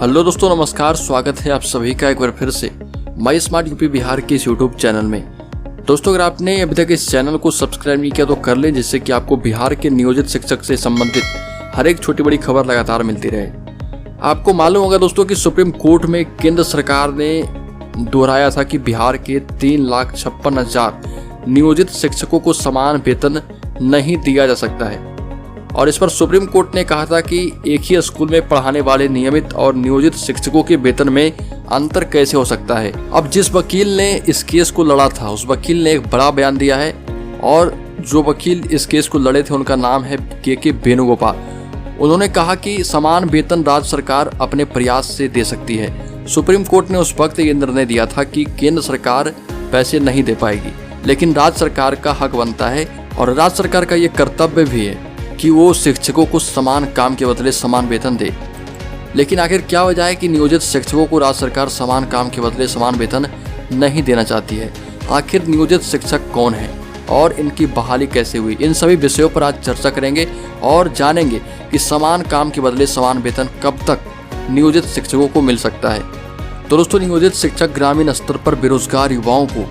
Hello दोस्तों, नमस्कार। स्वागत है आप सभी का एक बार फिर से माई स्मार्ट यूपी बिहार के इस यूट्यूब चैनल में। दोस्तों, अगर आपने अभी तक इस चैनल को सब्सक्राइब नहीं किया तो कर लें, जिससे कि आपको बिहार के नियोजित शिक्षक से संबंधित हर एक छोटी बड़ी खबर लगातार मिलती रहे। आपको मालूम होगा दोस्तों कि सुप्रीम कोर्ट में केंद्र सरकार ने दोहराया था कि बिहार के 3,56,000 नियोजित शिक्षकों को समान वेतन नहीं दिया जा सकता है। और इस पर सुप्रीम कोर्ट ने कहा था कि एक ही स्कूल में पढ़ाने वाले नियमित और नियोजित शिक्षकों के वेतन में अंतर कैसे हो सकता है। अब जिस वकील ने इस केस को लड़ा था, उस वकील ने एक बड़ा बयान दिया है। और जो वकील इस केस को लड़े थे उनका नाम है के वेणुगोपाल। उन्होंने कहा कि समान वेतन राज्य सरकार अपने प्रयास से दे सकती है। सुप्रीम कोर्ट ने उस वक्त ये निर्णय दिया था कि केंद्र सरकार पैसे नहीं दे पाएगी, लेकिन राज्य सरकार का हक बनता है और राज्य सरकार का ये कर्तव्य भी है कि वो शिक्षकों को समान काम के बदले समान वेतन दे। लेकिन आखिर क्या वजह है कि नियोजित शिक्षकों को राज्य सरकार समान काम के बदले समान वेतन नहीं देना चाहती है? आखिर नियोजित शिक्षक कौन है और इनकी बहाली कैसे हुई? इन सभी विषयों पर आज चर्चा करेंगे और जानेंगे कि समान काम के बदले समान वेतन कब तक नियोजित शिक्षकों को मिल सकता है। तो दोस्तों, नियोजित शिक्षक ग्रामीण स्तर पर बेरोजगार युवाओं को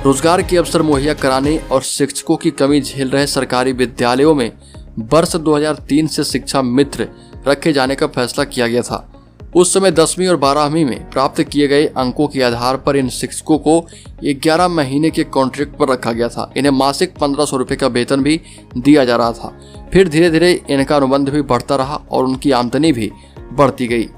रोजगार के अवसर मुहैया कराने और शिक्षकों की कमी झेल रहे सरकारी विद्यालयों में वर्ष 2003 से शिक्षा मित्र रखे जाने का फैसला किया गया था। उस समय 10वीं और 12वीं में प्राप्त किए गए अंकों के आधार पर इन शिक्षकों को 11 महीने के कॉन्ट्रैक्ट पर रखा गया था। इन्हें मासिक 1500 रुपये का वेतन भी दिया जा रहा था। फिर धीरे धीरे इनका अनुबंध भी बढ़ता रहा और उनकी आमदनी भी बढ़ती गई।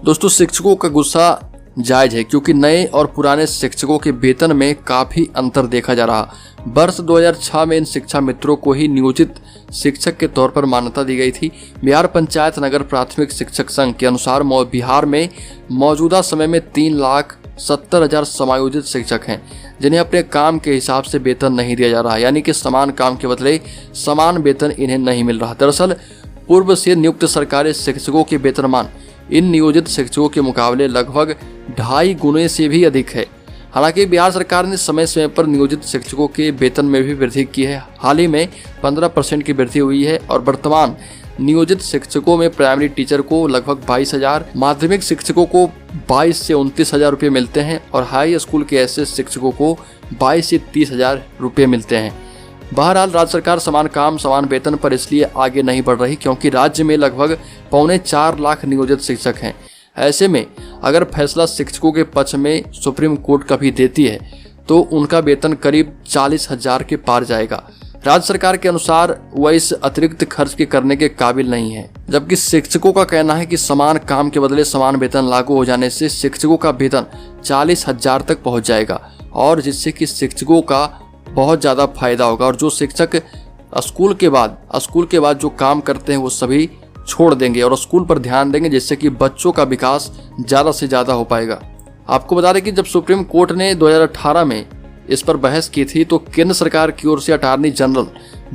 दोस्तों, शिक्षकों का गुस्सा जायज है, क्योंकि नए और पुराने शिक्षकों के वेतन में काफ़ी अंतर देखा जा रहा। वर्ष 2006 में इन शिक्षा मित्रों को ही नियोजित शिक्षक के तौर पर मान्यता दी गई थी। बिहार पंचायत नगर प्राथमिक शिक्षक संघ के अनुसार बिहार में मौजूदा समय में 3,70,000 समायोजित शिक्षक हैं, जिन्हें अपने काम के हिसाब से वेतन नहीं दिया जा रहा, यानी कि समान काम के बदले समान वेतन इन्हें नहीं मिल रहा। दरअसल पूर्व से नियुक्त सरकारी शिक्षकों के वेतनमान इन नियोजित शिक्षकों के मुकाबले लगभग 2.5 गुने से भी अधिक है। हालांकि बिहार सरकार ने समय समय पर नियोजित शिक्षकों के वेतन में भी वृद्धि की है। हाल ही में 15% की वृद्धि हुई है और वर्तमान नियोजित शिक्षकों में प्राइमरी टीचर को लगभग 22,000, माध्यमिक शिक्षकों को 22 से 29,000 रुपये मिलते हैं और हाई स्कूल के ऐसे शिक्षकों को 22 से 30,000 रुपये मिलते हैं। बहरहाल राज्य सरकार समान काम समान वेतन पर इसलिए आगे नहीं बढ़ रही क्योंकि राज्य में लगभग 4.25 लाख नियोजित शिक्षक हैं। ऐसे में अगर फैसला शिक्षकों के पक्ष में सुप्रीम कोर्ट कभी देती है तो उनका वेतन करीब 40,000 के पार जाएगा। राज्य सरकार के अनुसार वह इस अतिरिक्त खर्च के करने के काबिल नहीं है, जबकि शिक्षकों का कहना है कि समान काम के बदले समान वेतन लागू हो जाने से शिक्षकों का वेतन 40,000 तक पहुंच जाएगा और जिससे कि शिक्षकों का बहुत ज़्यादा फायदा होगा। और जो शिक्षक स्कूल के बाद जो काम करते हैं वो सभी छोड़ देंगे और स्कूल पर ध्यान देंगे, जिससे कि बच्चों का विकास ज़्यादा से ज़्यादा हो पाएगा। आपको बता दें कि जब सुप्रीम कोर्ट ने 2018 में इस पर बहस की थी तो केंद्र सरकार की ओर से अटॉर्नी जनरल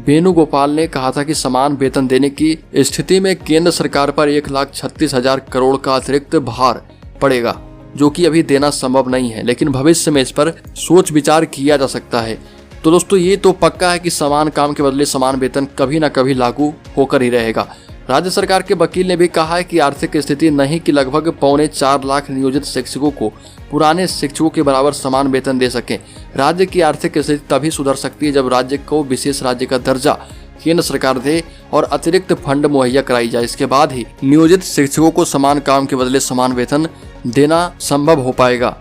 वेणुगोपाल ने कहा था कि समान वेतन देने की स्थिति में केंद्र सरकार पर 1,36,000 करोड़ का अतिरिक्त भार पड़ेगा, जो कि अभी देना संभव नहीं है, लेकिन भविष्य में इस पर सोच विचार किया जा सकता है। तो दोस्तों, ये तो पक्का है कि समान काम के बदले समान वेतन कभी ना कभी लागू होकर ही रहेगा। राज्य सरकार के वकील ने भी कहा है कि आर्थिक स्थिति नहीं कि लगभग 4.25 लाख नियोजित शिक्षकों को पुराने शिक्षकों के बराबर समान वेतन दे सकें। राज्य की आर्थिक स्थिति तभी सुधर सकती है जब राज्य को विशेष राज्य का दर्जा केंद्र सरकार दे और अतिरिक्त फंड मुहैया कराई जाए। इसके बाद ही नियोजित शिक्षकों को समान काम के बदले समान वेतन देना संभव हो पाएगा।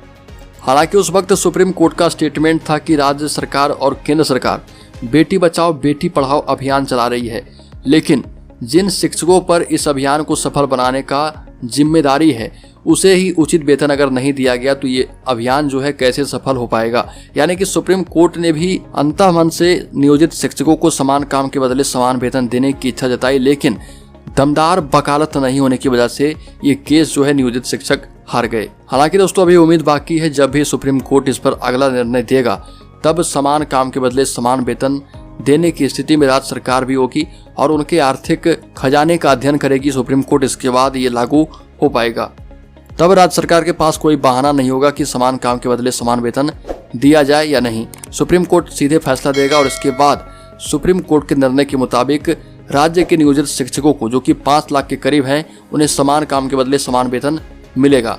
हालांकि उस वक्त सुप्रीम कोर्ट का स्टेटमेंट था कि राज्य सरकार और केंद्र सरकार बेटी बचाओ बेटी पढ़ाओ अभियान चला रही है, लेकिन जिन शिक्षकों पर इस अभियान को सफल बनाने का जिम्मेदारी है उसे ही उचित वेतन अगर नहीं दिया गया तो ये अभियान जो है कैसे सफल हो पाएगा। यानी कि सुप्रीम कोर्ट ने भी अंतःमन से नियोजित शिक्षकों को समान काम के बदले समान वेतन देने की इच्छा जताई, लेकिन दमदार वकालत नहीं होने की वजह से ये केस जो है नियोजित शिक्षक हार गए। हालांकि दोस्तों, अभी उम्मीद बाकी है, जब भी सुप्रीम कोर्ट इस पर अगला निर्णय देगा तब समान काम के बदले समान वेतन देने की स्थिति में राज्य सरकार भी होगी और उनके आर्थिक खजाने का अध्ययन करेगी सुप्रीम कोर्ट। इसके बाद ये लागू हो पाएगा। तब राज्य सरकार के पास कोई बहाना नहीं होगा कि समान काम के बदले समान वेतन दिया जाए या नहीं। सुप्रीम कोर्ट सीधे फैसला देगा और इसके बाद सुप्रीम कोर्ट के निर्णय के मुताबिक राज्य के नियोजित शिक्षकों को जो कि 5 लाख के करीब हैं, उन्हें समान काम के बदले समान वेतन मिलेगा।